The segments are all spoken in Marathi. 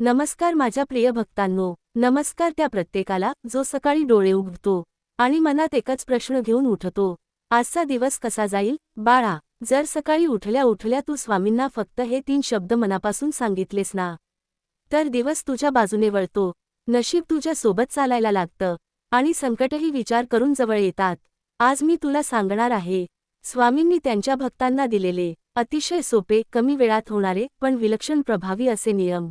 नमस्कार माझ्या प्रिय भक्तांनो, नमस्कार त्या प्रत्येकाला जो सकाळी डोळे उघडतो आणि मनात एकच प्रश्न घेऊन उठतो, आजचा दिवस कसा जाईल बाळा. जर सकाळी उठल्या उठल्या तू स्वामींना फक्त हे 3 शब्द मनापासून सांगितलेस ना, तर दिवस तुझ्या बाजूने वळतो, नशीब तुझ्या सोबत चालायला लागतं आणि संकटही विचार करून जवळ येतात. आज मी तुला सांगणार आहे स्वामींनी त्यांच्या भक्तांना दिलेले अतिशय सोपे, कमी वेळात होणारे पण विलक्षण प्रभावी असे नियम,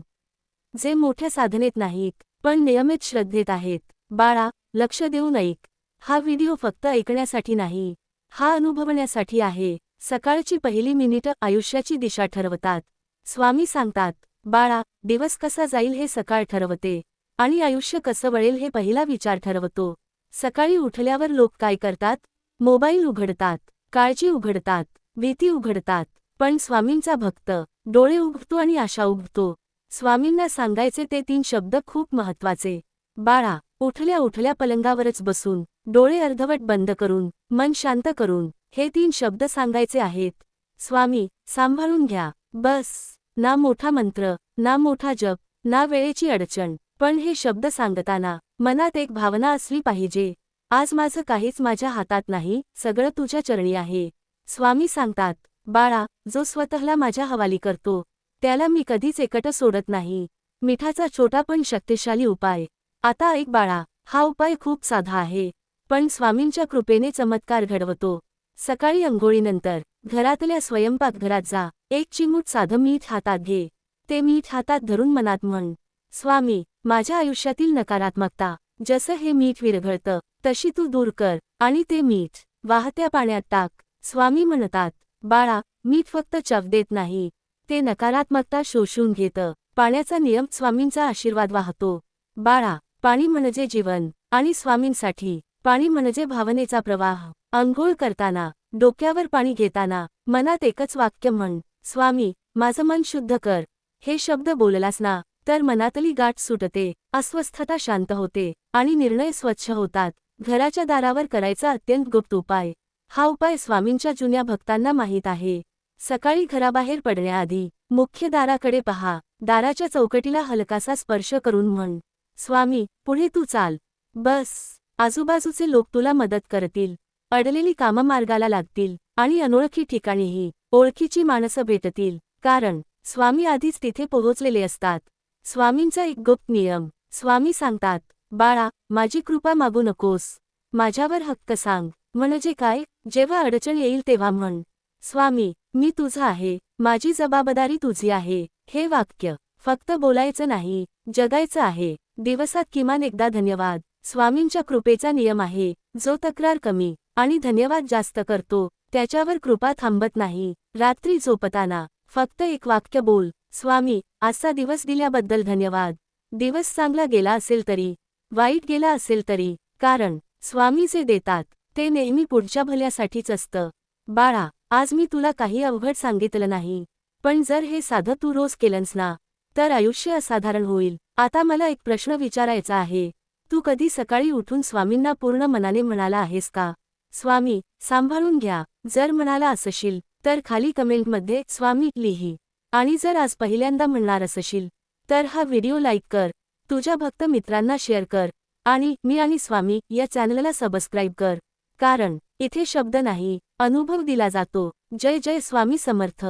जे मोठ्या साधनेत नाहीत पण नियमित श्रद्धेत आहेत. बाळा, लक्ष देऊन ऐक. हा व्हिडिओ फक्त ऐकण्यासाठी नाही, हा अनुभवण्यासाठी आहे. सकाळची पहिली मिनिटं आयुष्याची दिशा ठरवतात. स्वामी सांगतात, बाळा, दिवस कसा जाईल हे सकाळ ठरवते आणि आयुष्य कसं वळेल हे पहिला विचार ठरवतो. सकाळी उठल्यावर लोक काय करतात? मोबाईल उघडतात, काळजी उघडतात, भीती उघडतात. पण स्वामींचा भक्त डोळे उघडतो आणि आशा उघडतो. स्वामींना सांगायचे ते 3 शब्द खूप महत्त्वाचे. बाळा, उठल्या उठल्या पलंगावरच बसून, डोळे अर्धवट बंद करून, मन शांत करून हे 3 शब्द सांगायचे आहेत. स्वामी, सांभाळून घ्या. बस. ना मोठा मंत्र, ना मोठा जप, ना वेळेची अडचण, पण हे शब्द सांगताना मनात एक भावना असली पाहिजे. आज माझं काहीच माझ्या हातात नाही, सगळं तुझ्या चरणी आहे. स्वामी सांगतात, बाळा, जो स्वतःला माझ्या हवाली करतो त्याला मी कधीच एकटं सोडत नाही. मिठाचा छोटा पण शक्तिशाली उपाय. आता ऐक बाळा, हा उपाय खूप साधा आहे, पण स्वामींच्या कृपेने चमत्कार घडवतो. सकाळी अंघोळीनंतर घरातल्या स्वयंपाकघरात जा, एक चिमूट साधं मीठ हातात घे. ते मीठ हातात धरून मनात म्हण, स्वामी, माझ्या आयुष्यातील नकारात्मकता जसं हे मीठ विरघळतं तशी तू दूर कर आणि ते मीठ वाहत्या पाण्यात टाक. स्वामी म्हणतात, बाळा, मीठ फक्त चव देत नाही, ते नकारात्मकता शोषून घेतं. पाण्याचा नियम स्वामींचा आशीर्वाद वाहतो. बाळा, पाणी म्हणजे जीवन आणि स्वामींसाठी पाणी म्हणजे भावनेचा प्रवाह. अंघोळ करताना, डोक्यावर पाणी घेताना मनात एकच वाक्य म्हण, स्वामी, माझं मन शुद्ध कर. हे शब्द बोललास ना, तर मनातली गाठ सुटते, अस्वस्थता शांत होते आणि निर्णय स्वच्छ होतात. घराच्या दारावर करायचा अत्यंत गुप्त उपाय. हा उपाय स्वामींच्या जुन्या भक्तांना माहीत आहे. सकाळी घराबाहेर पडण्याआधी मुख्य दाराकडे पहा. दाराच्या चौकटीला हलकासा स्पर्श करून म्हण, स्वामी, पुढे तू चाल. बस. आजूबाजूचे लोक तुला मदत करतील, अडलेली कामं मार्गाला लागतील आणि अनोळखी ठिकाणीही ओळखीची माणसं भेटतील, कारण स्वामी आधीच तिथे पोहोचलेले असतात. स्वामींचा एक गुप्त नियम. स्वामी सांगतात, बाळा, माझी कृपा मागू नकोस, माझ्यावर हक्क सांग. म्हणजे काय? जेव्हा अडचण येईल तेव्हा म्हण, स्वामी, मी तुझा आहे, माझी जबाबदारी तुझी आहे. हे वाक्य फक्त बोलायचं नाही, जगायचं आहे. दिवसात किमान एकदा धन्यवाद. स्वामींच्या कृपेचा नियम आहे, जो तक्रार कमी आणि धन्यवाद जास्त करतो त्याच्यावर कृपा थांबत नाही. रात्री झोपताना फक्त एक वाक्य बोल, स्वामी, आजचा दिवस दिल्याबद्दल धन्यवाद. दिवस चांगला गेला असेल तरी, वाईट गेला असेल तरी, कारण स्वामी जे देतात ते नेहमी पुढच्या भल्यासाठीच असतं. बाळा, आज मी तुला काही अवघड सांगितलं नाही, पण जर हे साधं तू रोज केलंस ना, तर आयुष्य असाधारण होईल. आता मला एक प्रश्न विचारायचा आहे. तू कधी सकाळी उठून स्वामींना पूर्ण मनाने म्हणाला आहेस का, स्वामी, सांभाळून घ्या? जर म्हणाला असशील तर खाली कमेंटमध्ये स्वामी लिही. आणि जर आज पहिल्यांदा म्हणणार असशील तर हा व्हिडिओ लाईक कर, तुझ्या भक्त मित्रांना शेअर कर आणि मी आणि स्वामी या चॅनलला सबस्क्राईब कर. कारण इथे शब्द नाही, अनुभव दिला जातो. जय जय स्वामी समर्थ.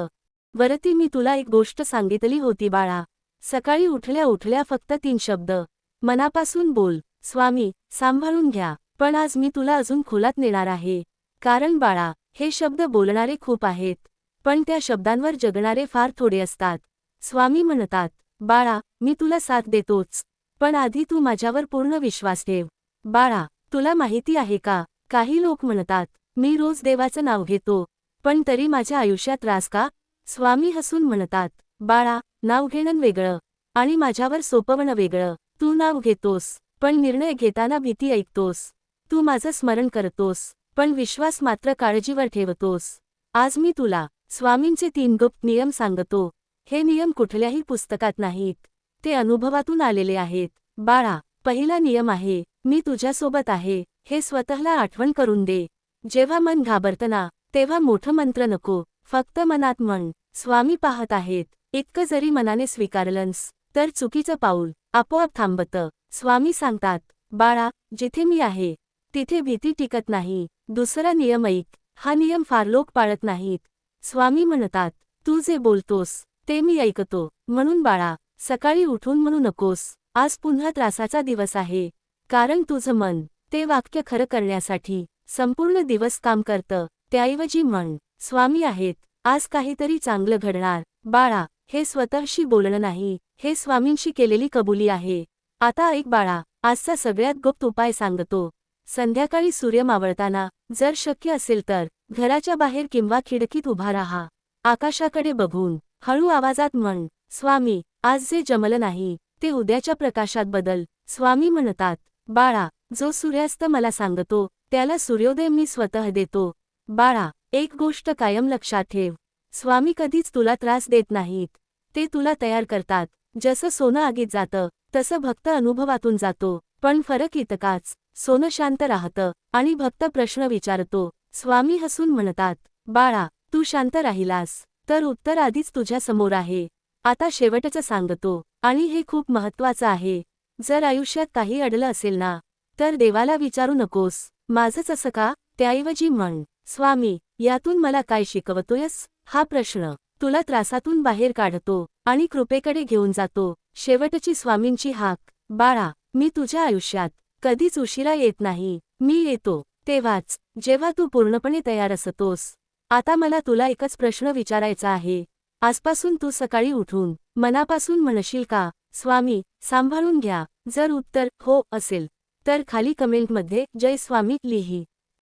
वरती मी तुला एक गोष्ट सांगितली होती बाळा. सकाळी उठल्या उठल्या फक्त 3 शब्द मनापासून बोल, स्वामी, सांभाळून घ्या. पण आज मी तुला अजून खोलात नेणार आहे. कारण बाळा, हे शब्द बोलणारे खूप आहेत, पण त्या शब्दांवर जगणारे फार थोडे असतात. स्वामी म्हणतात, बाळा, मी तुला साथ देतोच, पण आधी तू माझ्यावर पूर्ण विश्वास ठेव. बाळा, तुला माहिती आहे का, काही लोक म्हणतात, मी रोज देवाचं नाव घेतो, पण तरी माझ्या आयुष्यात त्रास का? स्वामी हसून म्हणतात, बाळा, नाव घेणं वेगळं आणि माझ्यावर सोपवणं वेगळं. तू नाव घेतोस, पण निर्णय घेताना भीती ऐकतोस. तू माझं स्मरण करतोस, पण विश्वास मात्र काळजीवर ठेवतोस. आज मी तुला स्वामींचे 3 गुप्त नियम सांगतो. हे नियम कुठल्याही पुस्तकात नाहीत, ते अनुभवातून आलेले आहेत. बाळा, पहिला नियम आहे, मी तुझ्यासोबत आहे हे स्वतःला आठवण करून दे. जेव्हा मन घाबरतं ना, तेव्हा मोठं मंत्र नको, फक्त मनात म्हण, स्वामी पाहत आहेत. इतकं जरी मनाने स्वीकारलंस तर चुकीचं पाऊल आपोआप थांबतं. स्वामी सांगतात, बाळा, जिथे मी आहे तिथे भीती टिकत नाही. दुसरा नियम ऐक. हा नियम फार लोक पाळत नाहीत. स्वामी म्हणतात, तू जे बोलतोस ते मी ऐकतो. म्हणून बाळा, सकाळी उठून म्हणू नकोस, आज पुन्हा त्रासाचा दिवस आहे. कारण तुझं मन ते वाक्य खरं करण्यासाठी संपूर्ण दिवस काम करतं. त्याऐवजी म्हण, स्वामी आहेत, आज काहीतरी चांगलं घडणार. बाळा, हे स्वतःशी बोलणं नाही, हे स्वामींशी केलेली कबुली आहे. आता ऐक बाळा, आजचा सगळ्यात गुप्त उपाय सांगतो. संध्याकाळी सूर्य मावळताना जर शक्य असेल तर घराच्या बाहेर किंवा खिडकीत उभा राहा. आकाशाकडे बघून हळू आवाजात म्हण, स्वामी, आज जे जमलं नाही ते उद्याच्या प्रकाशात बदल. स्वामी म्हणतात, बाळा, जो सूर्यास्त मला सांगतो त्याला सूर्योदय मी स्वतः देतो. बाळा, एक गोष्ट कायम लक्षात ठेव, स्वामी कधीच तुला त्रास देत नाहीत. ते तुला तयार करतात. जसं सोनं आगीत जातं तसं भक्त अनुभवातून जातो. पण फरक इतकाच, सोनं शांत राहतं आणि भक्त प्रश्न विचारतो. स्वामी हसून म्हणतात, बाळा, तू शांत राहिलास तर उत्तर आधीच तुझ्या समोर आहे. आता शेवटचं सांगतो, आणि हे खूप महत्त्वाचं आहे. जर आयुष्यात काही अडलं असेल ना, तर देवाला विचारू नकोस, माझंच असं का? त्याऐवजी म्हण, स्वामी, यातून मला काय शिकवतोयस? हा प्रश्न तुला त्रासातून बाहेर काढतो आणि कृपेकडे घेऊन जातो. शेवटची स्वामींची हाक, बाळा, मी तुझ्या आयुष्यात कधीच उशिरा येत नाही. मी येतो तेव्हाच जेव्हा तू पूर्णपणे तयार असतोस. आता मला तुला एकच प्रश्न विचारायचा आहे. आजपासून तू सकाळी उठून मनापासून म्हणशील का, स्वामी, सांभाळून घ्या? जर उत्तर हो असेल तर खाली कमेंटमध्ये जय स्वामी लिही.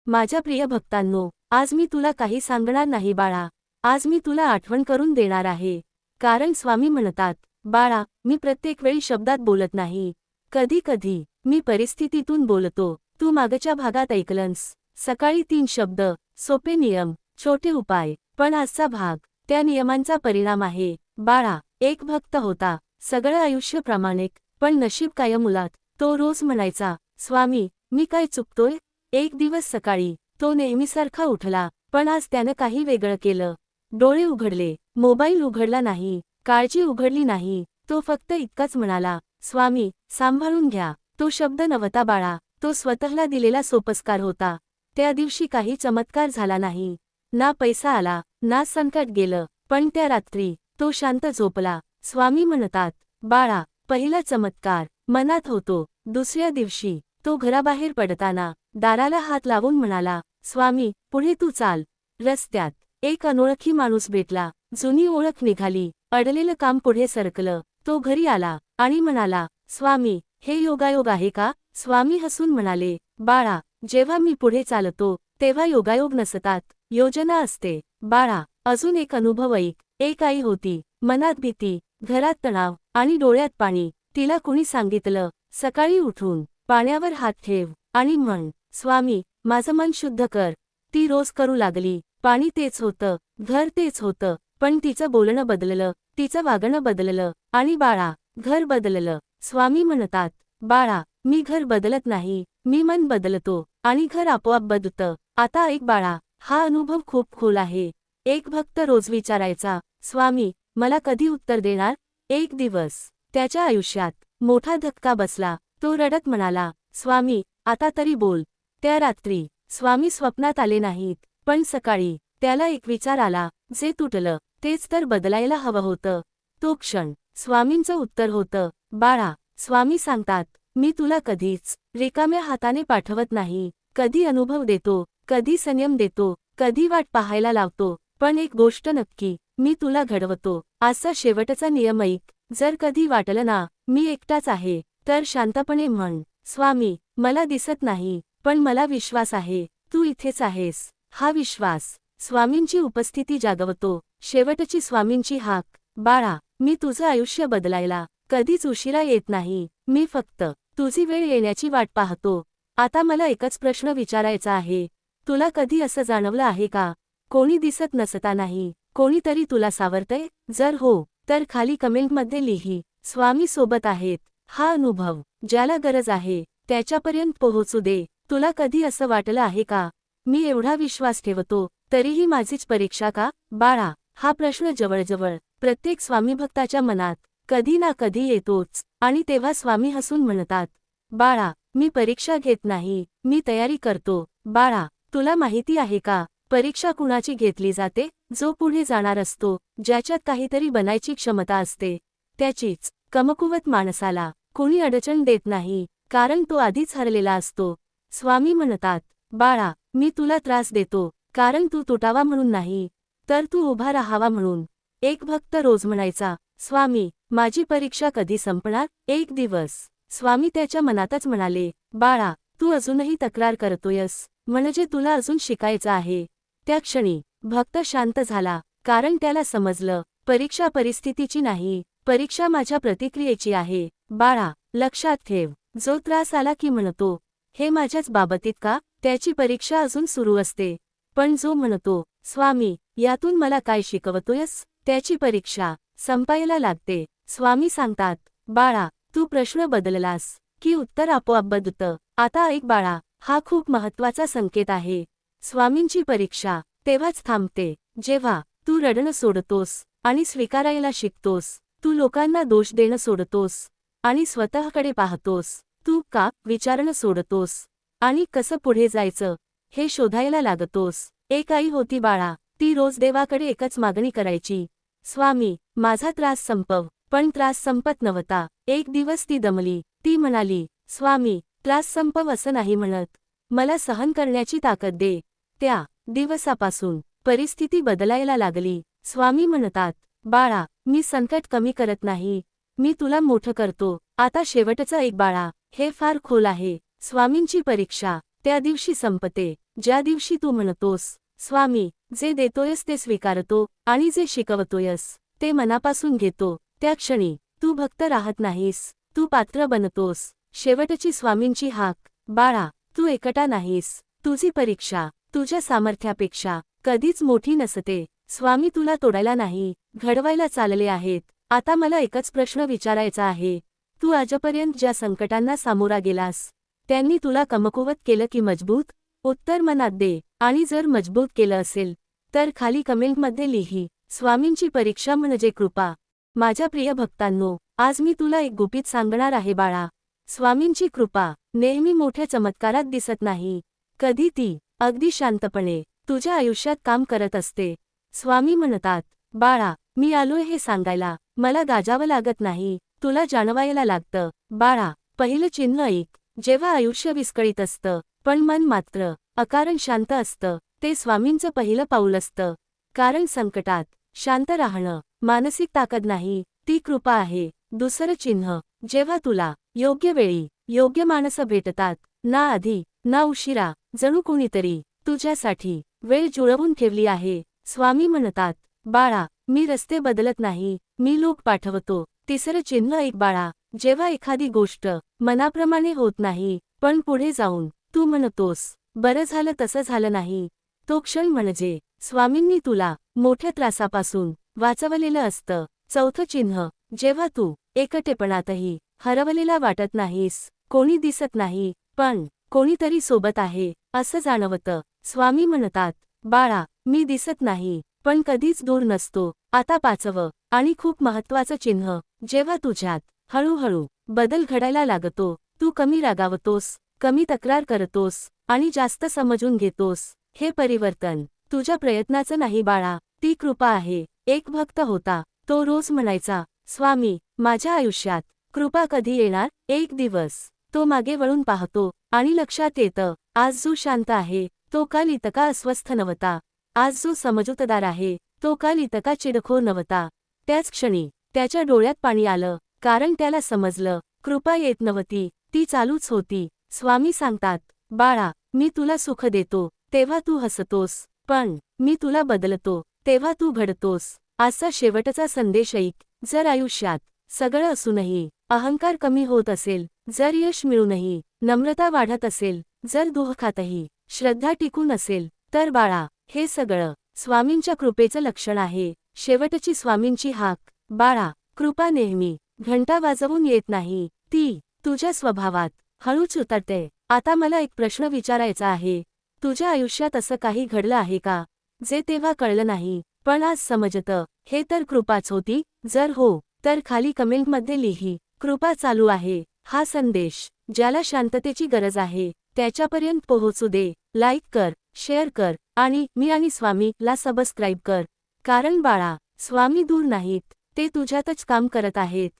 माझ्या प्रिय भक्तांनो, आज मी तुला काही सांगणार नाही बाळा. आज मी तुला आठवण करून देणार आहे. कारण स्वामी म्हणतात, बाळा, मी प्रत्येक वेळी शब्दात बोलत नाही. कधी कधी मी परिस्थितीतून बोलतो. तू मागच्या भागात ऐकलंस. सकाळी 3 शब्द, सोपे नियम, छोटे उपाय. पण आजचा भाग त्या नियमांचा परिणाम आहे. बाळा, एक भक्त होता, सगळं आयुष्य प्रामाणिक, पण नशीब कायम उलट. तो रोज म्हणायचा, स्वामी, मी काय चुकतोय? एक दिवस सकाळी तो नेहमीसारखा उठला, पण आज त्यानं काही वेगळं केलं. डोळे उघडले, मोबाईल उघडला नाही, काळजी उघडली नाही. तो फक्त इतकाच म्हणाला, स्वामी, सांभाळून घ्या. तो शब्द नव्हता बाळा, तो स्वतःला दिलेला सोपस्कार होता. त्या दिवशी काही चमत्कार झाला नाही. ना पैसा आला, ना संकट गेलं, पण त्या रात्री तो शांत झोपला. स्वामी म्हणतात, बाळा, पहिला चमत्कार मनात होतो. दुसऱ्या दिवशी तो घराबाहेर पडताना दाराला हात लावून म्हणाला, स्वामी, पुढे तू चाल. रस्त्यात एक अनोळखी माणूस भेटला. जुनी ओळख निघाली. अडलेलं काम पुढे सरकलं. तो घरी आला आणि म्हणाला, स्वामी, हे योगायोग आहे का? स्वामी हसून म्हणाले, बाळा, जेव्हा मी पुढे चालतो तेव्हा योगायोग नसतात, योजना असते. बाळा, अजून एक अनुभव ऐक. एक आई होती, मनात भीती, घरात तणाव आणि डोळ्यात पाणी. तिला कुणी सांगितलं, सकाळी उठून पाण्यावर हात ठेव आणि म्हण, स्वामी, माझं मन शुद्ध कर. ती रोज करू लागली. पाणी तेच होतं, घर तेच होतं, पण तिचं बोलणं बदललं, तिचं वागणं बदललं आणि बाळा, घर बदललं. स्वामी म्हणतात, बाळा, मी घर बदलत नाही, मी मन बदलतो आणि घर आपोआप बदलतं. आता ऐक बाळा, हा अनुभव खूप खोल आहे. एक भक्त रोज विचारायचा, स्वामी, मला कधी उत्तर देणार? एक दिवस त्याच्या आयुष्यात मोठा धक्का बसला. तो रडत म्हणाला, स्वामी, आता तरी बोल. त्या रात्री स्वामी स्वप्नात आले नाहीत, पण सकाळी त्याला एक विचार आला, जे तुटलं तेच तर बदलायला हवं होतं. तो क्षण स्वामींचं उत्तर होतं. बाळा, स्वामी सांगतात, मी तुला कधीच रिकाम्या हाताने पाठवत नाही. कधी अनुभव देतो, कधी संयम देतो, कधी वाट पाहायला लावतो, पण एक गोष्ट नक्की, मी तुला घडवतो. आजचा शेवटचा नियम ऐक. जर कधी वाटलं ना, मी एकटाच आहे, तर शांतपणे म्हण, स्वामी, मला दिसत नाही, पण मला विश्वास आहे, तू इथेच आहेस. हा विश्वास स्वामींची उपस्थिती जागवतो. शेवटची स्वामींची हाक, बाळा, मी तुझं आयुष्य बदलायला कधीच उशिरा येत नाही. मी फक्त तुझी वेळ येण्याची वाट पाहतो. आता मला एकच प्रश्न विचारायचा आहे. तुला कधी असं जाणवलं आहे का, कोणी दिसत नसतानाही कोणीतरी तुला सावरतंय? जर हो, तर खाली कमेंटमध्ये लिही, स्वामी सोबत आहेत. हा अनुभव ज्याला गरज आहे त्याच्यापर्यंत पोहोचू दे. तुला कधी असं वाटलं आहे का, मी एवढा विश्वास ठेवतो तरीही माझीच परीक्षा का? बाळा, हा प्रश्न जवळजवळ प्रत्येक स्वामीभक्ताच्या मनात कधी ना कधी येतोच. आणि तेव्हा स्वामी हसून म्हणतात, बाळा, मी परीक्षा घेत नाही, मी तयारी करतो. बाळा, तुला माहिती आहे का, परीक्षा कुणाची घेतली जाते? जो पुढे जाणार असतो, ज्याच्यात काहीतरी बनायची क्षमता असते, त्याचीच. कमकुवत माणसाला कोणी अडचण देत नाही, कारण तो आधीच हरलेला असतो. स्वामी म्हणतात, बाळा, मी तुला त्रास देतो, कारण तू तुटावा म्हणून नाही, तर तू उभा राहावा म्हणून. एक भक्त रोज म्हणायचा, स्वामी, माझी परीक्षा कधी संपणार? एक दिवस. स्वामी त्याच्या मनातच म्हणाले, बाळा, तू अजूनही तक्रार करतोयस, म्हणजे तुला अजून शिकायचं आहे. त्या क्षणी भक्त शांत झाला, कारण त्याला समजलं, परीक्षा परिस्थितीची नाही, परीक्षा माझ्या प्रतिक्रियेची आहे. बाळा, लक्षात ठेव, जो त्रास आला की म्हणतो, हे माझ्याच बाबतीत का, त्याची परीक्षा अजून सुरू असते. पण जो म्हणतो, स्वामी, यातून मला काय शिकवतोयस, त्याची परीक्षा संपायला लागते. स्वामी सांगतात, बाळा, तू प्रश्न बदललास की उत्तर आपोआप बदलतं. आता ऐक बाळा, हा खूप महत्त्वाचा संकेत आहे. स्वामींची परीक्षा तेव्हाच थांबते, जेव्हा तू रडणं सोडतोस आणि स्वीकारायला शिकतोस. तू लोकांना दोष देणं सोडतोस आणि स्वतःकडे पाहतोस. तू का विचारणं सोडतोस आणि कसं पुढे जायचं हे शोधायला लागतोस. एक आई होती बाळा, ती रोज देवाकडे एकच मागणी करायची, स्वामी, माझा त्रास संपव. पण त्रास संपत नव्हता. एक दिवस ती दमली. ती म्हणाली, स्वामी, त्रास संपव असं नाही म्हणत, मला सहन करण्याची ताकद दे. त्या दिवसापासून परिस्थिती बदलायला लागली. स्वामी म्हणतात, बाळा, मी संकट कमी करत नाही, मी तुला मोठं करतो. आता शेवटचं एक बाळा, हे फार खोल आहे. स्वामींची परीक्षा त्या दिवशी संपते, ज्या दिवशी तू म्हणतोस, स्वामी, जे देतोयस ते स्वीकारतो आणि जे शिकवतोयस ते मनापासून घेतो. त्या क्षणी तू भक्त राहत नाहीस, तू पात्र बनतोस. शेवटची स्वामींची हाक, बाळा, तू एकटा नाहीस, तुझी परीक्षा तुझ्या सामर्थ्यापेक्षा कधीच मोठी नसते. स्वामी तुला तोडायला नाही, घडवायला चालले आहेत. आता मला एकच प्रश्न विचारायचा आहे, तू आजपर्यंत ज्या संकटांना सामोरा गेलास, त्यांनी तुला कमकुवत केलं की मजबूत? उत्तर मनात दे, आणि जर मजबूत केलं असेल तर खाली कमेंटमध्ये लिही, स्वामींची परीक्षा म्हणजे कृपा. माझ्या प्रिय भक्तांनो, आज मी तुला एक गुपित सांगणार आहे बाळा. स्वामींची कृपा नेहमी मोठ्या चमत्कारात दिसत नाही, कधी ती अगदी शांतपणे तुझ्या आयुष्यात काम करत असते. स्वामी म्हणतात, बाळा, मी आलोय हे सांगायला, मला गाजावं लागत नाही, तुला जाणवायला लागतं. बाळा, पहिलं चिन्ह ऐक, जेव्हा आयुष्य विस्कळीत असतं पण मन मात्र अकारण शांत असतं, ते स्वामींचं पहिलं पाऊल असतं. कारण संकटात शांत राहणं मानसिक ताकद नाही, ती कृपा आहे. दुसरं चिन्ह, जेव्हा तुला योग्य वेळी योग्य माणसं भेटतात, ना आधी ना उशिरा, जणू कोणीतरी तुझ्यासाठी वेळ जुळवून ठेवली आहे. स्वामी म्हणतात, बाळा, मी रस्ते बदलत नाही, मी लोक पाठवतो. तिसरं चिन्ह ऐक बाळा, जेव्हा एखादी गोष्ट मनाप्रमाणे होत नाही पण पुढे जाऊन तू म्हणतोस, बरं झालं तसं झालं नाही, तो क्षण म्हणजे स्वामींनी तुला मोठ्या त्रासापासून वाचवलेलं असतं. चौथं चिन्ह, जेव्हा तू एकटेपणातही हरवलेला वाटत नाहीस, कोणी दिसत नाही पण कोणीतरी सोबत आहे असं जाणवतं. स्वामी म्हणतात, बाळा, मी दिसत नाही पण कधीच दूर नसतो. आता पाचवं आणि खूप महत्त्वाचं चिन्ह, जेव्हा तुझ्यात हळूहळू बदल घडायला लागतो, तू कमी रागावतोस, कमी तक्रार करतोस आणि जास्त समजून घेतोस. हे परिवर्तन तुझ्या प्रयत्नाचं नाही बाळा, ती कृपा आहे. एक भक्त होता, तो रोज म्हणायचा, स्वामी, माझ्या आयुष्यात कृपा कधी येणार? एक दिवस तो मागे वळून पाहतो आणि लक्षात येतं, आज जो शांत आहे तो काल इतका अस्वस्थ नव्हता, आज जो समजूतदार आहे तो काल इतका चिडखोर नव्हता. त्याच क्षणी त्याच्या डोळ्यात पाणी आलं, कारण त्याला समजलं, कृपा येत नव्हती, ती चालूच होती. स्वामी सांगतात, बाळा, मी तुला सुख देतो तेव्हा तू हसतोस, पण मी तुला बदलतो तेव्हा तू घडतोस. आजचा शेवटचा संदेश ऐक, जर आयुष्यात सगळं असूनही अहंकार कमी होत असेल, जर यश मिळूनही नम्रता वाढत असेल, जर दुःखातही श्रद्धा टिकून असेल, तर बाळा, हे सगळं स्वामींच्या कृपेचं लक्षण आहे. शेवटची स्वामींची हाक, बाळा, कृपा नेहमी घंटा वाजवून येत नाही, ती तुझ्या स्वभावात हळूच उतरते. आता मला एक प्रश्न विचारायचा आहे, तुझ्या आयुष्यात असं काही घडलं आहे का, जे तेव्हा कळलं नाही पण आज समजतं, हे तर कृपाच होती? जर हो, तर खाली कमेंटमध्ये लिही, कृपा चालू आहे. हा संदेश ज्याला शांततेची गरज आहे त्याच्यापर्यंत पोहोचू दे. लाईक कर, शेअर कर आणि मी आणि स्वामी ला सबस्क्राईब कर. कारण बाळा, स्वामी दूर नाहीत, ते तुझ्यातच काम करत आहेत.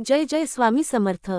जय जय स्वामी समर्थ.